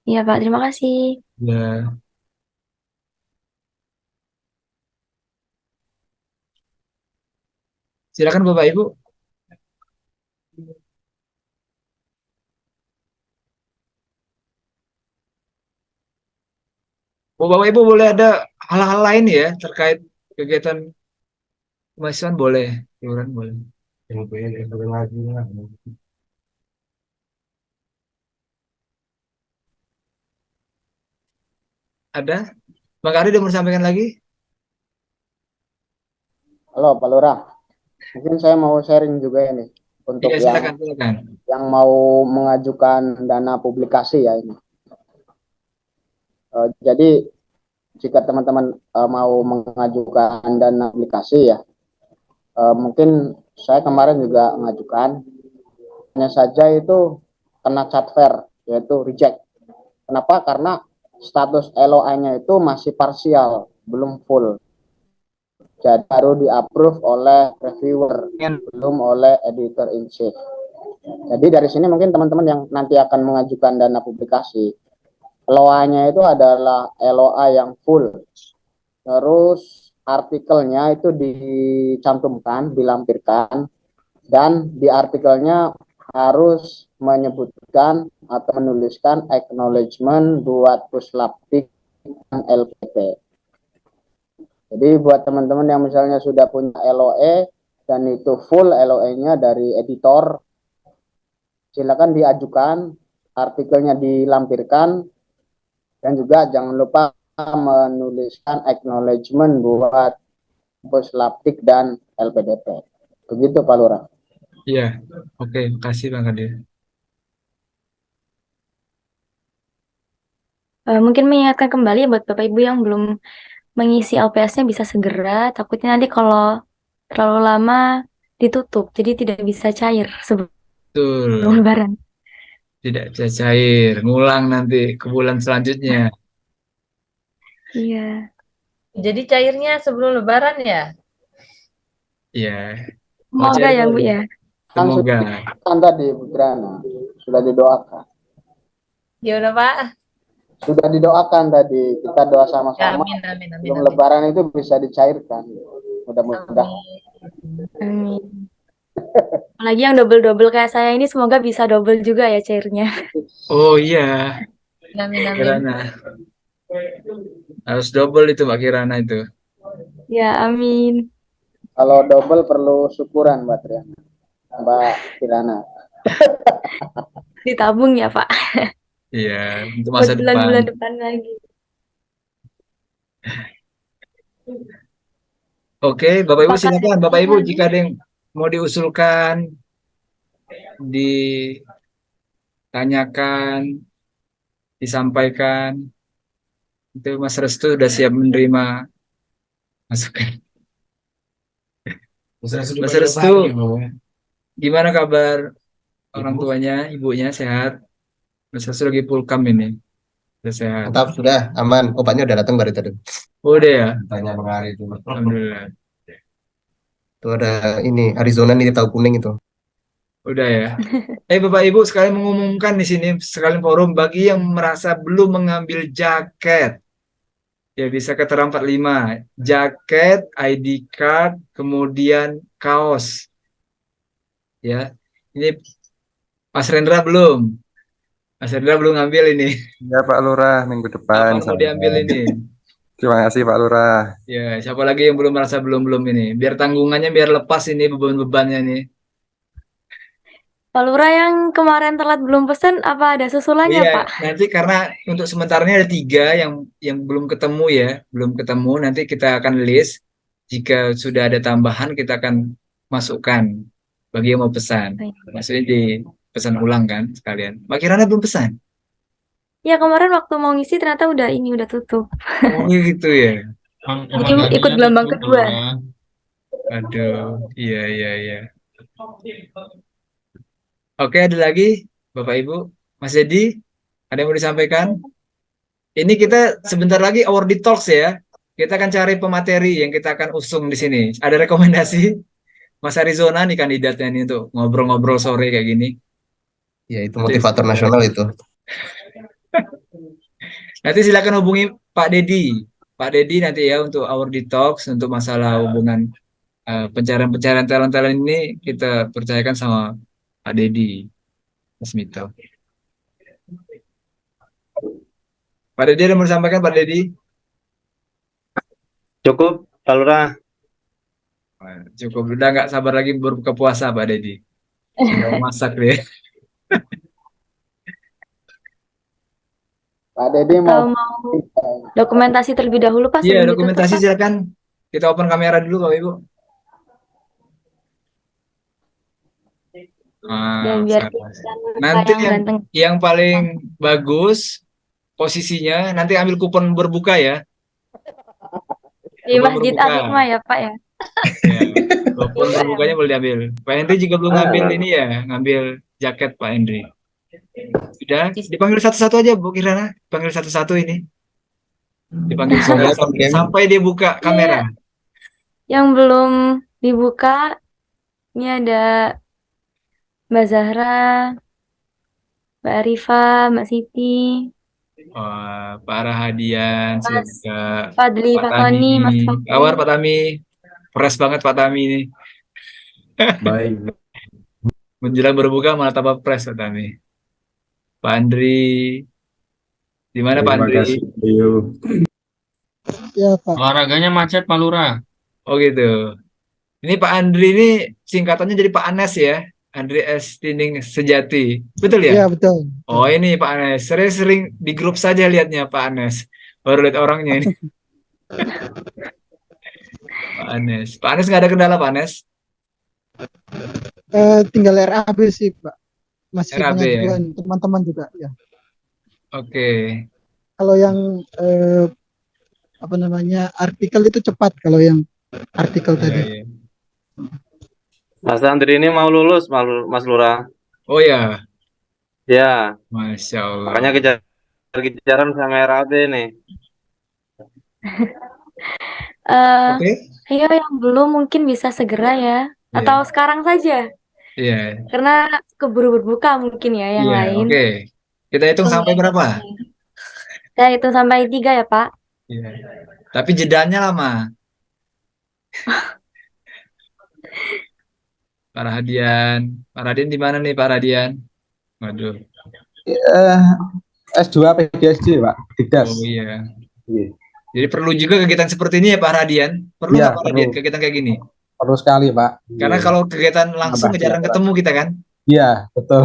iya, Pak. Terima kasih.
Ya, silakan Bapak Ibu. Oh, Bapak Ibu boleh ada hal-hal lain ya terkait kegiatan kemahasiswaan boleh, iuran boleh. Ada? Bang Ari udah mau sampaikan lagi?
Halo Pak Lurah, mungkin saya mau sharing juga ini untuk
Iya, silakan.
yang mau mengajukan dana publikasi ya ini. Jadi jika teman-teman mau mengajukan dana publikasi ya, mungkin saya kemarin juga mengajukan, hanya saja itu kena cat fair, yaitu reject. Kenapa? Karena status LOA-nya itu masih parsial, belum full. Jadi baru di-approve oleh reviewer, belum oleh editor in chief. Jadi dari sini mungkin teman-teman yang nanti akan mengajukan dana publikasi, LOA-nya itu adalah LOA yang full. Terus artikelnya itu dicantumkan, dilampirkan, dan di artikelnya harus menyebutkan atau menuliskan acknowledgement buat Puslaptik dan LPT. Jadi buat teman-teman yang misalnya sudah punya LOE dan itu full LOE-nya dari editor, silakan diajukan, artikelnya dilampirkan, dan juga jangan lupa menuliskan acknowledgement buat Puslaptik dan LPDP. Begitu Pak Lurah.
Iya, oke, makasih Bang Kadir.
Mungkin mengingatkan kembali buat Bapak Ibu yang belum mengisi LPS-nya bisa segera. Takutnya nanti kalau terlalu lama ditutup, jadi tidak bisa cair sebelum
Betul,
Lebaran.
tidak bisa cair, ngulang nanti ke bulan selanjutnya.
Iya.
Jadi cairnya sebelum Lebaran ya?
Iya,
Semoga ya, Bu ya.
semoga.
Kan tadi Bu Kirana sudah didoakan.
Ya udah, Pak.
Sudah didoakan tadi, kita doa sama-sama.
Ya, amin.
Sebelum Lebaran itu bisa dicairkan. Mudah-mudahan.
Amin. Apalagi yang double-double kayak saya ini semoga bisa double juga ya cairnya.
Oh iya,
Amin.
Kirana. Harus double itu Mbak Kirana itu.
Ya, amin.
Kalau double perlu syukuran Mbak Triana. Mbak Kirana.
Ditabung ya, Pak.
Iya, untuk
Buat
masa depan.
bulan-bulan depan lagi.
Oke, Bapak Ibu silakan. Bapak Ibu jika ada yang mau diusulkan, ditanyakan, disampaikan, itu Mas Restu sudah siap menerima masukan. Mas Restu, gimana kabar orang tuanya, ibunya sehat? Mas Restu lagi pulkam ini, sudah sehat.
Mantap, sudah aman. Obatnya udah datang baru tadi.
Udah ya?
Tanya Bang Ari itu.
Alhamdulillah.
Itu ada ini Arizona nih tahu kuning itu.
Udah ya. Bapak Ibu sekalian mengumumkan di sini sekalian forum bagi yang merasa belum mengambil jaket. Ya bisa ketera 45. Jaket, ID card, kemudian kaos. Ya, ini Mas Rendra belum. Mas Rendra belum ngambil ini.
Ya Pak Lurah, minggu depan
Kapan mau
saya.
diambil ini?
Terima kasih Pak Lurah.
Ya, siapa lagi yang belum merasa belum ini? Biar tanggungannya biar lepas ini beban-bebannya nih.
Pak Lurah yang kemarin telat belum pesan, apa ada susulannya,
Iya,
Pak?
nanti karena untuk sementaranya ada 3 yang belum ketemu ya, belum ketemu. Nanti kita akan list. Jika sudah ada tambahan, kita akan masukkan bagi yang mau pesan.
Baik.
Maksudnya di pesan ulang kan sekalian. Mbak Kirana belum pesan?
Ya kemarin waktu mau ngisi ternyata udah tutup.
Oh gitu ya.
Jadi ikut gelombang kedua.
Aduh, iya iya iya. Oke, ada lagi Bapak Ibu, Mas Dedi, ada yang mau disampaikan? Ini kita sebentar lagi award talks ya. Kita akan cari pemateri yang kita akan usung di sini. Ada rekomendasi Mas Arizona nih kandidatnya nih untuk ngobrol-ngobrol sore kayak gini.
Ya, itu motivator nasional itu.
Nanti silakan hubungi Pak Dedi. Pak Dedi nanti ya untuk award talks untuk masalah hubungan pencarian-pencarian talent-talent ini kita percayakan sama Pak Dedi Mas Mito. Pak Dedi ada mau disampaikan Pak Dedi?
Cukup, Pak Lurah.
Cukup, udah nggak sabar lagi berbuka puasa Pak Dedi. Sudah masak deh.
Pak Dedi
Atau
mau
mau dokumentasi terlebih dahulu, Pak?
Iya,
sebelum
dokumentasi
ditutup, Pak?
silakan. Kita open kamera dulu Bapak Ibu.
Dan biar
Nanti
yang ganteng.
yang paling bagus posisinya nanti ambil kupon berbuka ya.
Di
Kupon
Masjid
berbuka.
Al-Hikmah ya, Pak ya?
Kupon berbukanya boleh diambil. Pak Hendri juga belum ngambil ini ya, ngambil jaket Pak Hendri. Sudah, dipanggil satu-satu aja Bu Kirana. Panggil satu-satu ini. Dipanggil sampai dia buka kamera.
Yang belum dibuka, ini ada Mbak Zahra, Mbak Arifah, Mbak Siti,
Pak Rahadian,
Mas
juga
Fadli,
Pak
Pak
Tami.
Tony, Mas Fadli.
Kabar Pak Tami. Fresh banget Pak Tami ini.
Baik.
Menjelang berbuka malah tambah fresh Pak Tami. Pak Andri. Di mana Pak
Terima
Andri?
kasih. Ayo.
Ya, Pak.
Olahraganya macet, Pak Lurah.
Oh gitu. Ini Pak Andri ini singkatannya jadi Pak Anes ya. Andri S. Tining Sejati. Betul ya?
Iya, betul.
Oh ini Pak Anes. Sering di grup saja lihatnya Pak Anes. Baru lihat orangnya ini. Pak Anes. Pak Anes nggak ada kendala Pak Anes?
Tinggal RAB sih, Pak. Masih
RAB,
pengajuan teman-teman juga ya.
Oke.
Kalau yang apa namanya artikel itu cepat kalau yang artikel tadi.
Mas Andri ini mau lulus, Mas Lurah.
Oh ya.
Ya.
Masya Allah.
Makanya kejar-kejaran sama RAB nih.
Ayo yang belum mungkin bisa segera ya. Atau sekarang saja.
Iya.
Karena keburu berbuka mungkin ya yang lain.
Oke. Kita hitung sampai berapa?
Saya hitung sampai 3 ya, Pak.
Iya. Tapi jedanya lama. Pak Radian. Pak Radian di mana nih Pak Radian? Waduh.
S2 PhD Pak, Didas.
Oh iya. Jadi perlu juga kegiatan seperti ini ya Pak Radian? Perlu nggak Pak Radian kegiatan kayak gini?
Perlu sekali Pak.
Karena kalau kegiatan langsung jarang ketemu kita kan?
Iya, betul.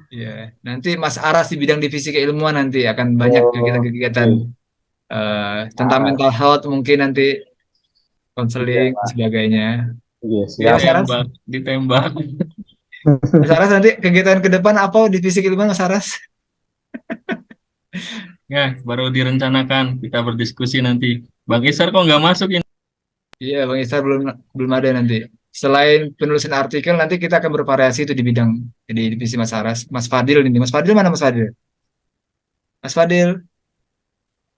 Iya. Nanti Mas Aras di bidang divisi keilmuan nanti akan banyak kegiatan-kegiatan tentang mental health mungkin nanti konseling sebagainya.
Iya,
Ditembak.
Mas Aras nanti kegiatan ke depan apa divisi keilmuan Mas Aras?
Ya, baru direncanakan. Kita berdiskusi nanti. Bang Isar kok nggak masuk ini?
Iya, Bang Isar belum ada nanti. Selain penulisan artikel, nanti kita akan bervariasi itu di bidang di divisi Mas Aras. Mas Fadil ini. Mas Fadil mana Mas Fadil? Mas Fadil.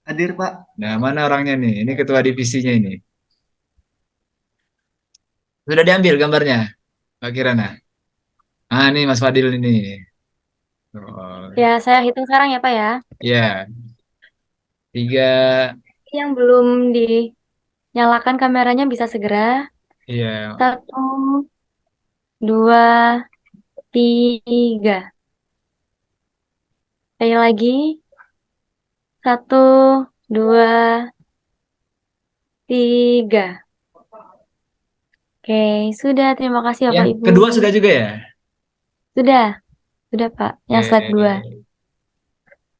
Hadir, Pak.
Nah, mana orangnya nih? Ini ketua divisinya ini. Sudah diambil gambarnya, Mbak Kirana? Ah, ini Mas Fadil ini. Oh.
Ya, saya hitung sekarang ya, Pak ya.
Ya. 3.
Yang belum dinyalakan kameranya bisa segera.
Iya.
1, 2, 3. Sekali lagi. 1, 2, 3. Oke, sudah. Terima kasih Bapak
Yang
Ibu.
kedua sudah juga ya?
Sudah Pak. Yang slide 2.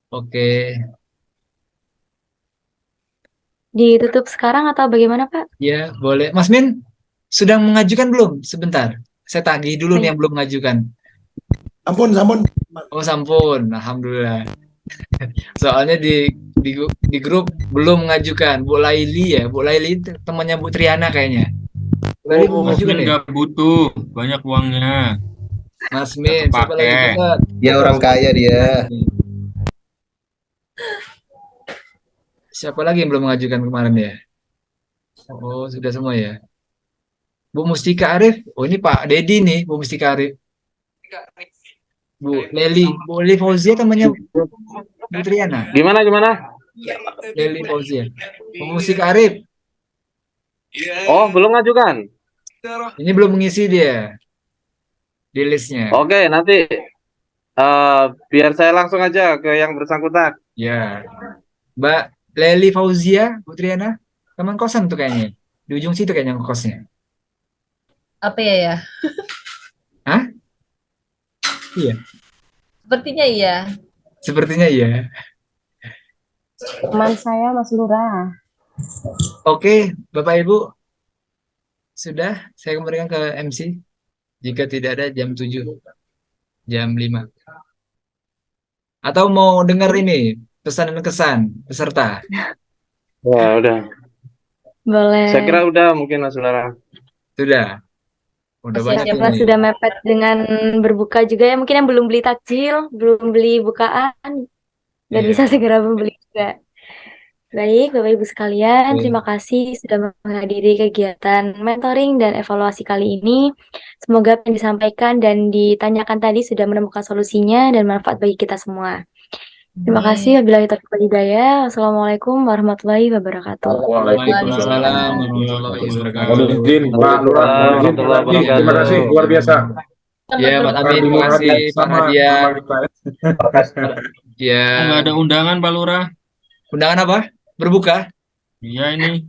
Oke.
Ditutup sekarang atau bagaimana Pak?
Ya, boleh. Mas Min, sudah mengajukan belum? Sebentar. Saya tagih dulu nih yang belum mengajukan.
Ampun.
Oh, sampun. Alhamdulillah. Soalnya di grup belum mengajukan. Bu Laili ya. Bu Laili temannya Bu Triana kayaknya. Bu Laili belum
Mas
mengajukan
Min
ya?
nggak butuh banyak uangnya.
Mas Min, siapa lagi
Kepake.
cepat?
Dia orang kaya dia.
Siapa lagi yang belum mengajukan kemarin ya? Oh, sudah semua ya. Bu Mustika Arif. Oh, ini Pak Dedi nih, Bu Mustika Arif. Bu Leli Fauzia temannya Bu Triana.
Gimana?
Leli Fauzia. Bu Mustika Arif.
Oh, belum ngajukan.
Ini belum mengisi dia di listnya.
Oke, nanti biar saya langsung aja ke yang bersangkutan.
Ya. Mbak Leli Fauzia, Bu Triana. Teman kosan tuh kayaknya. Di ujung situ kayaknya kosnya.
Apa ya?
Hah? Iya.
Sepertinya iya.
Sepertinya iya.
Teman saya Mas Lurah.
Oke, Bapak Ibu. Sudah, saya kembalikan ke MC. Jika tidak ada jam 7, jam 5. Atau mau dengar ini, pesan dan kesan peserta?
Ya, udah.
Boleh.
Saya kira udah mungkin Mas Lara.
Sudah. Udah banyak
Siapa
ini.
sudah mepet dengan berbuka juga ya. Mungkin yang belum beli takjil, belum beli bukaan. Dan
Iya.
bisa segera membeli juga. Baik, Bapak Ibu sekalian,
Baik.
terima kasih sudah menghadiri kegiatan mentoring dan evaluasi kali ini. Semoga apa yang disampaikan dan ditanyakan tadi sudah menemukan solusinya dan manfaat bagi kita semua. Terima kasih. Wabillahi taufiq wal hidayah. Wassalamualaikum warahmatullahi wabarakatuh.
Waalaikumsalam warahmatullahi wabarakatuh.
Mohon izin, Pak Lurah. Mohon izin, Pak Lurah. Terima kasih, luar biasa.
Ya, Pak Amin, terima kasih Pak Nadia. Ya.
Nggak ada undangan, Pak Lurah.
Undangan apa? Berbuka?
Iya ini.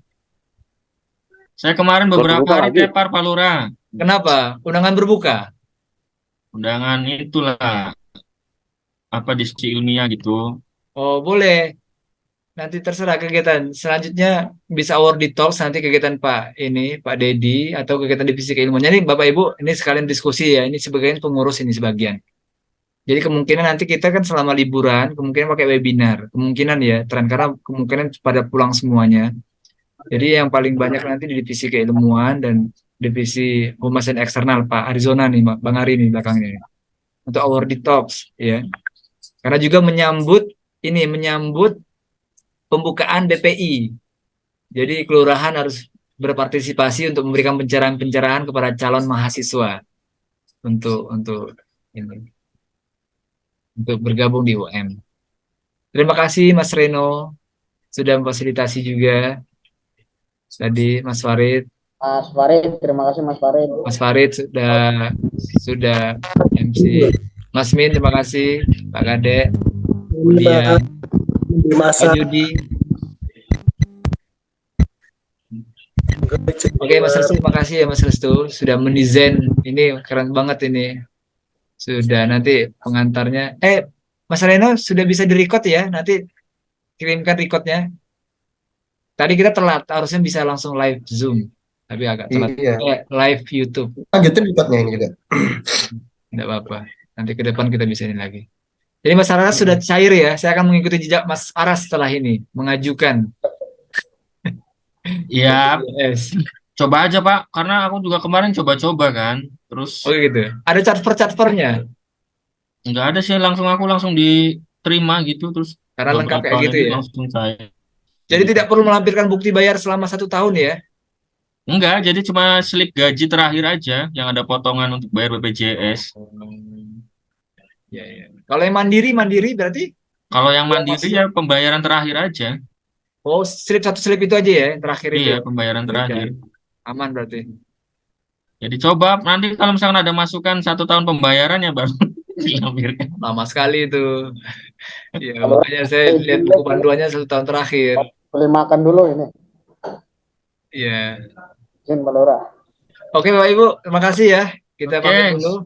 Saya kemarin beberapa
Berbuka
hari
lagi?
tepar, Pak Lurah.
Kenapa? Undangan berbuka?
Undangan itulah. Apa diskusi ilmiah gitu.
Oh, boleh. Nanti terserah kegiatan. Selanjutnya bisa award talks nanti kegiatan Pak Dedi atau kegiatan divisi keilmuan. Jadi Bapak Ibu, ini sekalian diskusi ya. Ini sebagian pengurus ini sebagian. Jadi kemungkinan nanti kita kan selama liburan, kemungkinan pakai webinar. Kemungkinan ya, karena kemungkinan pada pulang semuanya. Jadi yang paling banyak nanti di divisi keilmuan dan divisi humas dan eksternal Pak Arizona nih, Bang Ari nih belakangnya. Untuk award talks ya. Karena juga menyambut pembukaan BPI. Jadi kelurahan harus berpartisipasi untuk memberikan pencerahan-pencerahan kepada calon mahasiswa untuk ini, untuk bergabung di UM. Terima kasih Mas Reno sudah memfasilitasi juga. Tadi Mas Farid.
Mas Farid, terima kasih Mas Farid.
Mas Farid sudah MC. Mas Min, terima kasih. Pak Kade, Budian, Pak Yudi. Oke, Mas Restu, terima kasih ya Mas Restu sudah mendesain ini, keren banget ini. Sudah nanti pengantarnya. Mas Reno sudah bisa direcord ya? Nanti kirimkan recordnya. Tadi kita telat, harusnya bisa langsung live Zoom, tapi agak telat.
Iya.
Live YouTube.
Lanjutin recordnya ini juga.
Tidak apa-apa. Nanti ke depan kita bisa ini lagi. Jadi masyarakat sudah cair ya. Saya akan mengikuti jejak Mas Aras setelah ini mengajukan.
Iya.
Yes.
Coba aja Pak, karena aku juga kemarin coba-coba kan. Terus.
Oh gitu. Ada chartper-chartpernya?
Enggak ada sih, aku langsung diterima gitu terus.
Karena lengkap kayak gitu ya.
Langsung saya.
Jadi tidak perlu melampirkan bukti bayar selama 1 tahun ya?
Enggak, jadi cuma slip gaji terakhir aja yang ada potongan untuk bayar BPJS.
Ya. Kalau yang mandiri berarti?
Kalau yang mandiri ya pembayaran terakhir aja.
Oh, satu slip itu aja ya, yang terakhir itu.
Iya, pembayaran
Udah.
terakhir.
Aman berarti.
Jadi coba nanti kalau misalkan ada masukan 1 tahun pembayaran ya baru dilampirkan.
Lama sekali itu. Ya, makanya saya lihat buku panduannya 1 tahun terakhir.
Beli makan dulu ini.
Iya.
Izin Pak Lurah.
Oke, Bapak Ibu, terima kasih ya. Kita
Oke.
pamit dulu.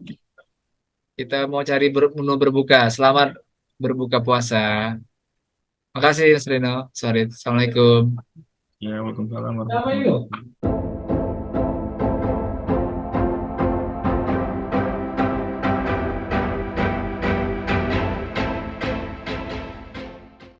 Kita mau cari menu berbuka. Selamat berbuka puasa. Makasih, Mas Rino. Sorry. Assalamualaikum.
Ya, waalaikumsalam warahmatullahi wabarakatuh.